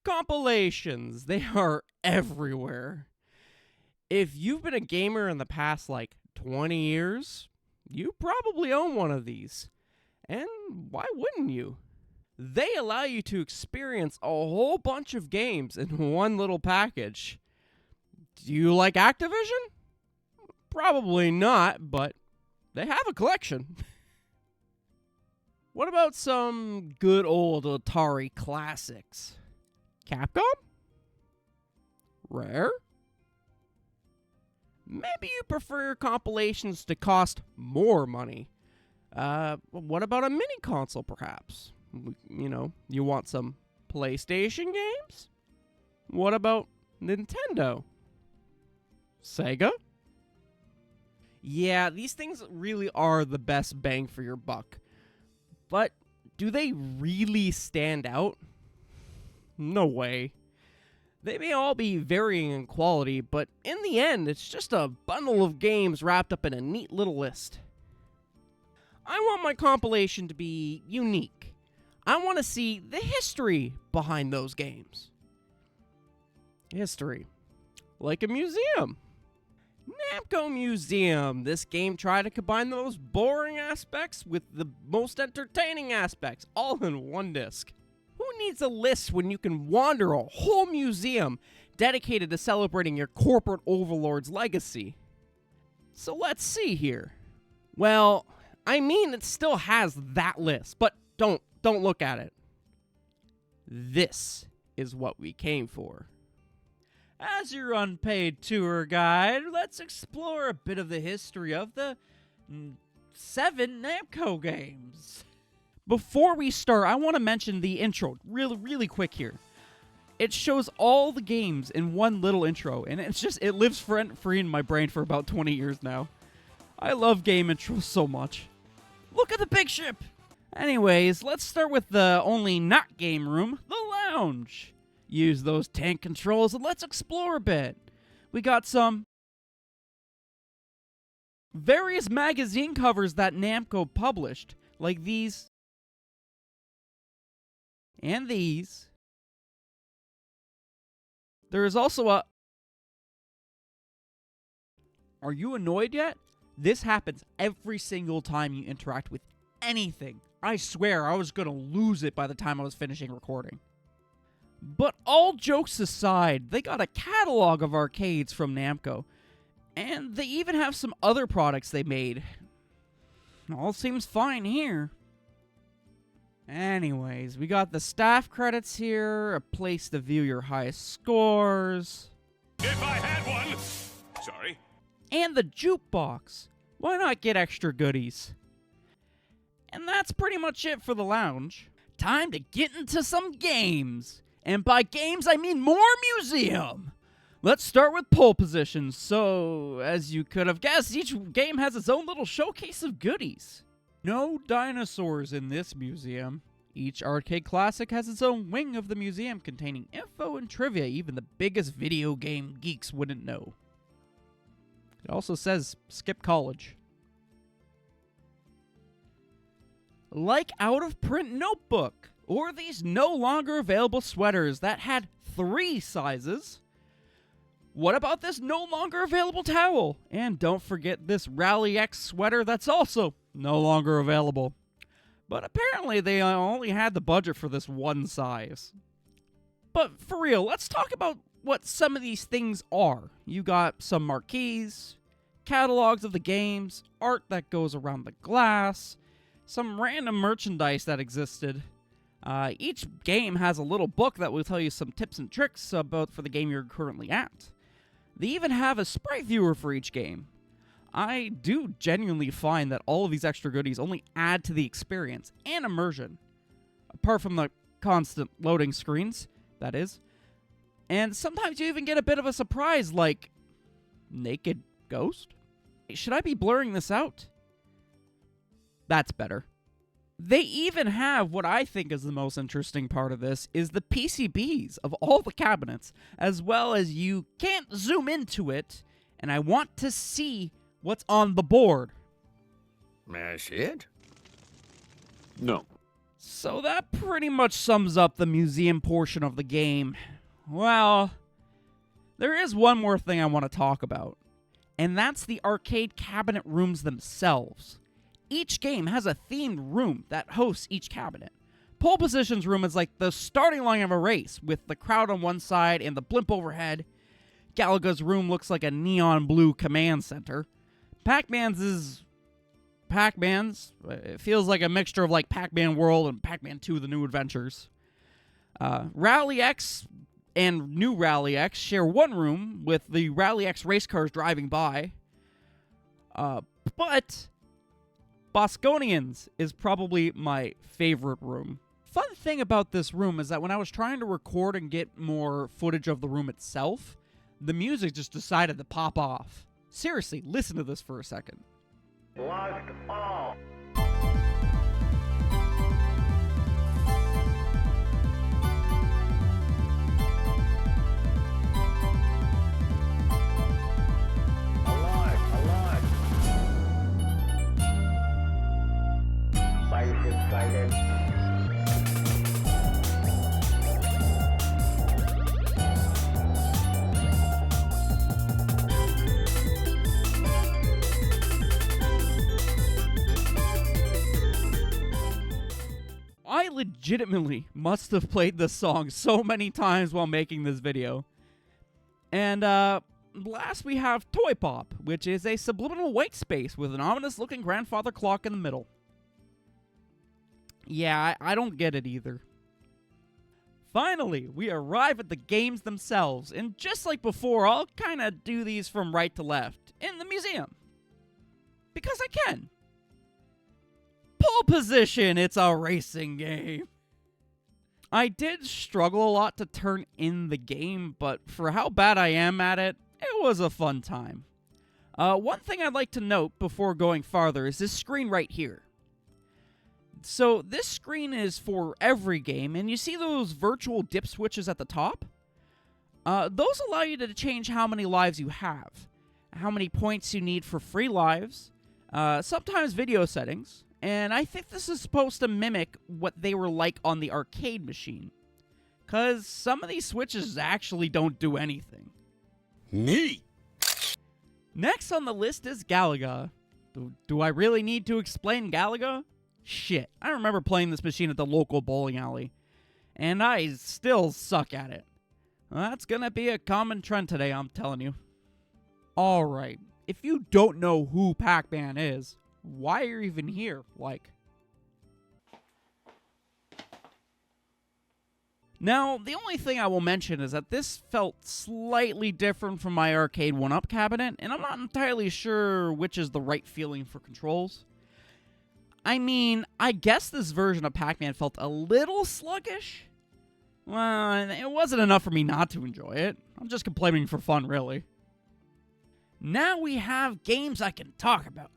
Compilations, they are everywhere. If you've been a gamer in the past, 20 years, you probably own one of these. And why wouldn't you? They allow you to experience a whole bunch of games in one little package. Do you like Activision? Probably not, but they have a collection. What about some good old Atari classics? Capcom? Rare? Maybe you prefer your compilations to cost more money. What about a mini console, perhaps? You want some PlayStation games? What about Nintendo? Sega? Yeah, these things really are the best bang for your buck. But do they really stand out? No way. They may all be varying in quality, but in the end, it's just a bundle of games wrapped up in a neat little list. I want my compilation to be unique. I want to see the history behind those games. History. Like a museum. Namco Museum. This game tried to combine the most boring aspects with the most entertaining aspects, all in one disc. Who needs a list when you can wander a whole museum dedicated to celebrating your corporate overlord's legacy? So let's see here. Well, it still has that list, but don't look at it. This is what we came for. As your unpaid tour guide, let's explore a bit of the history of the 7 Namco games. Before we start, I want to mention the intro really quick here. It shows all the games in one little intro, and it lives rent-free in my brain for about 20 years now. I love game intros so much. Look at the big ship! Anyways, let's start with the only not game room, the lounge. Use those tank controls and let's explore a bit. We got some various magazine covers that Namco published, like these and these. There is also a... Are you annoyed yet? This happens every single time you interact with anything. I swear I was gonna lose it by the time I was finishing recording. But all jokes aside, they got a catalog of arcades from Namco, and they even have some other products they made. All seems fine here. Anyways, we got the staff credits here, a place to view your highest scores. If I had one! Sorry. And the jukebox. Why not get extra goodies? And that's pretty much it for the lounge. Time to get into some games. And by games, I mean more museum. Let's start with pole positions. So, as you could have guessed, each game has its own little showcase of goodies. No dinosaurs in this museum. Each arcade classic has its own wing of the museum containing info and trivia even the biggest video game geeks wouldn't know. It also says, skip college. Like out-of-print notebook, or these no longer available sweaters that had 3 sizes. What about this no longer available towel? And don't forget this Rally X sweater that's also no longer available. But apparently they only had the budget for this one size. But for real, let's talk about what some of these things are. You got some marquees, catalogs of the games, art that goes around the glass, some random merchandise that existed. Each game has a little book that will tell you some tips and tricks about for the game you're currently at. They even have a sprite viewer for each game. I do genuinely find that all of these extra goodies only add to the experience and immersion. Apart from the constant loading screens, that is. And sometimes you even get a bit of a surprise like, naked ghost? Should I be blurring this out? That's better. They even have what I think is the most interesting part of this is the PCBs of all the cabinets, as well as you can't zoom into it, and I want to see what's on the board. That's it? No. So that pretty much sums up the museum portion of the game. Well, there is one more thing I want to talk about, and that's the arcade cabinet rooms themselves. Each game has a themed room that hosts each cabinet. Pole Position's room is like the starting line of a race, with the crowd on one side and the blimp overhead. Galaga's room looks like a neon blue command center. Pac-Man's is Pac-Man's. It feels like a mixture of like Pac-Man World and Pac-Man 2: The New Adventures. Rally X and New Rally X share one room with the Rally X race cars driving by. But Bosconian's is probably my favorite room. Fun thing about this room is that when I was trying to record and get more footage of the room itself, the music just decided to pop off. Seriously, listen to this for a second. Lost all. Alive. Sighted. I legitimately must have played this song so many times while making this video. And last we have Toy Pop, which is a subliminal white space with an ominous-looking grandfather clock in the middle. Yeah, I don't get it either. Finally, we arrive at the games themselves, and just like before, I'll kind of do these from right to left, in the museum. Because I can. Pole Position, it's a racing game. I did struggle a lot to turn in the game, but for how bad I am at it, it was a fun time. One thing I'd like to note before going farther is this screen right here. So this screen is for every game, and you see those virtual dip switches at the top? Those allow you to change how many lives you have, how many points you need for free lives, sometimes video settings, and I think this is supposed to mimic what they were like on the arcade machine. Because some of these switches actually don't do anything. Neat. Next on the list is Galaga. Do I really need to explain Galaga? Shit, I remember playing this machine at the local bowling alley, and I still suck at it. That's gonna be a common trend today, I'm telling you. Alright, if you don't know who Pac-Man is, why are you even here, like? Now, the only thing I will mention is that this felt slightly different from my arcade 1-up cabinet, and I'm not entirely sure which is the right feeling for controls. I mean, I guess this version of Pac-Man felt a little sluggish. Well, it wasn't enough for me not to enjoy it. I'm just complaining for fun, really. Now we have games I can talk about.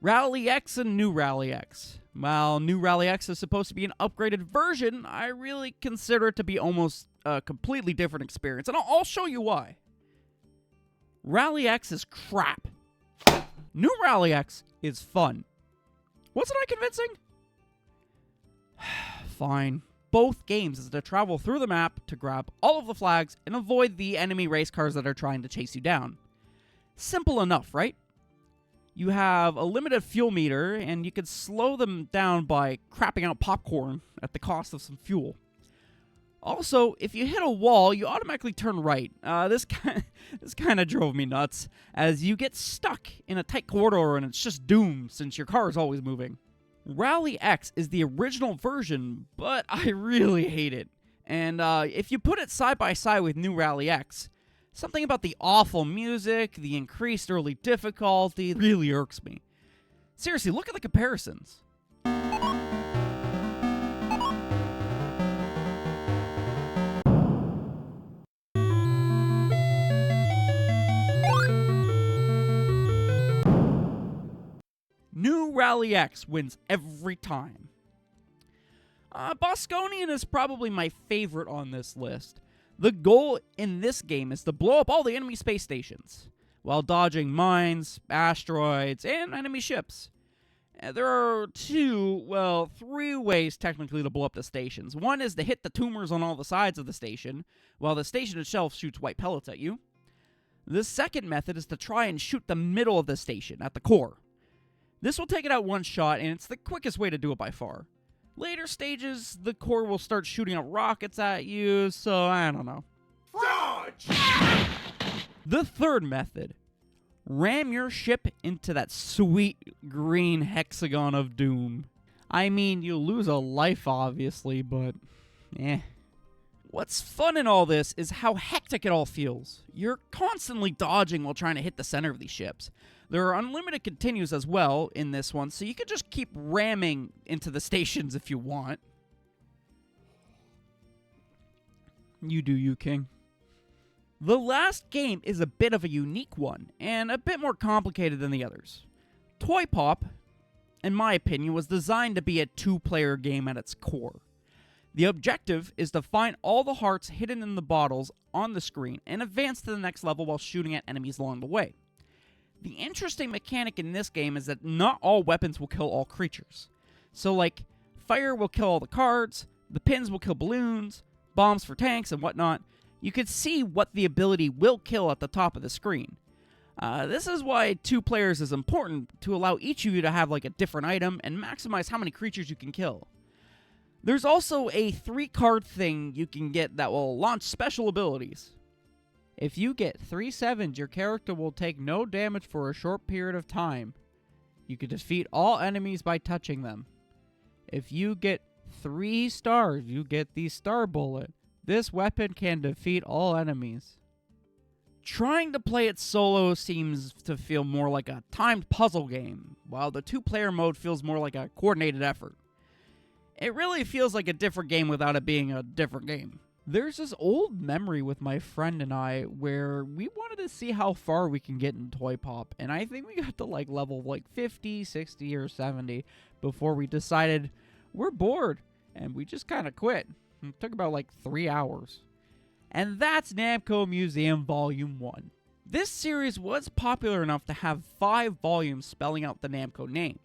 Rally X and New Rally X. While New Rally X is supposed to be an upgraded version, I really consider it to be almost a completely different experience, and I'll show you why. Rally X is crap. New Rally X is fun. Wasn't I convincing? Fine. Both games is to travel through the map to grab all of the flags and avoid the enemy race cars that are trying to chase you down. Simple enough, right? You have a limited fuel meter, and you can slow them down by crapping out popcorn at the cost of some fuel. Also, if you hit a wall, you automatically turn right. This kind of drove me nuts, as you get stuck in a tight corridor and it's just doomed since your car is always moving. Rally X is the original version, but I really hate it. And if you put it side by side with New Rally X, something about the awful music, the increased early difficulty, really irks me. Seriously, look at the comparisons. New Rally X wins every time. Bosconian is probably my favorite on this list. The goal in this game is to blow up all the enemy space stations, while dodging mines, asteroids, and enemy ships. There are three ways technically to blow up the stations. One is to hit the tumors on all the sides of the station, while the station itself shoots white pellets at you. The second method is to try and shoot the middle of the station, at the core. This will take it out one shot, and it's the quickest way to do it by far. Later stages, the core will start shooting out rockets at you, so I don't know. Dodge! The third method. Ram your ship into that sweet green hexagon of doom. I mean, you'll lose a life, obviously, but What's fun in all this is how hectic it all feels. You're constantly dodging while trying to hit the center of these ships. There are unlimited continues as well in this one, so you can just keep ramming into the stations if you want. You do you, King. The last game is a bit of a unique one, and a bit more complicated than the others. Toy Pop, in my opinion, was designed to be a two-player game at its core. The objective is to find all the hearts hidden in the bottles on the screen and advance to the next level while shooting at enemies along the way. The interesting mechanic in this game is that not all weapons will kill all creatures. So like, fire will kill all the cards, the pins will kill balloons, bombs for tanks and whatnot. You can see what the ability will kill at the top of the screen. This is why 2 players is important, to allow each of you to have like a different item and maximize how many creatures you can kill. There's also a 3-card thing you can get that will launch special abilities. If you get 3 sevens, your character will take no damage for a short period of time. You can defeat all enemies by touching them. If you get 3 stars, you get the Star Bullet. This weapon can defeat all enemies. Trying to play it solo seems to feel more like a timed puzzle game, while the 2-player mode feels more like a coordinated effort. It really feels like a different game without it being a different game. There's this old memory with my friend and I where we wanted to see how far we can get in Toy Pop, and I think we got to like level 50, 60, or 70 before we decided we're bored, and we just kind of quit. It took about 3 hours. And that's Namco Museum Volume 1. This series was popular enough to have 5 volumes spelling out the Namco name.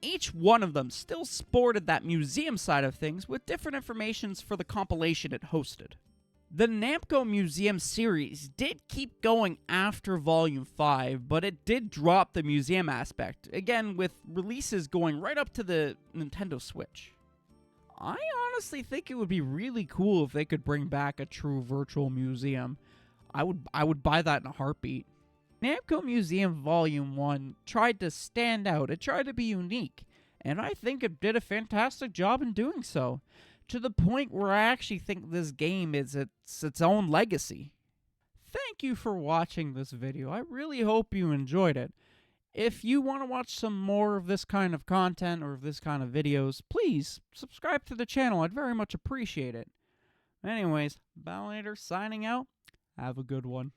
Each one of them still sported that museum side of things with different informations for the compilation it hosted. The Namco Museum series did keep going after Volume 5, but it did drop the museum aspect, again with releases going right up to the Nintendo Switch. I honestly think it would be really cool if they could bring back a true virtual museum. I would buy that in a heartbeat. Namco Museum Volume 1 tried to stand out, it tried to be unique, and I think it did a fantastic job in doing so, to the point where I actually think this game is its own legacy. Thank you for watching this video, I really hope you enjoyed it. If you want to watch some more of this kind of content or of this kind of videos, please subscribe to the channel, I'd very much appreciate it. Anyways, Balinator signing out, have a good one.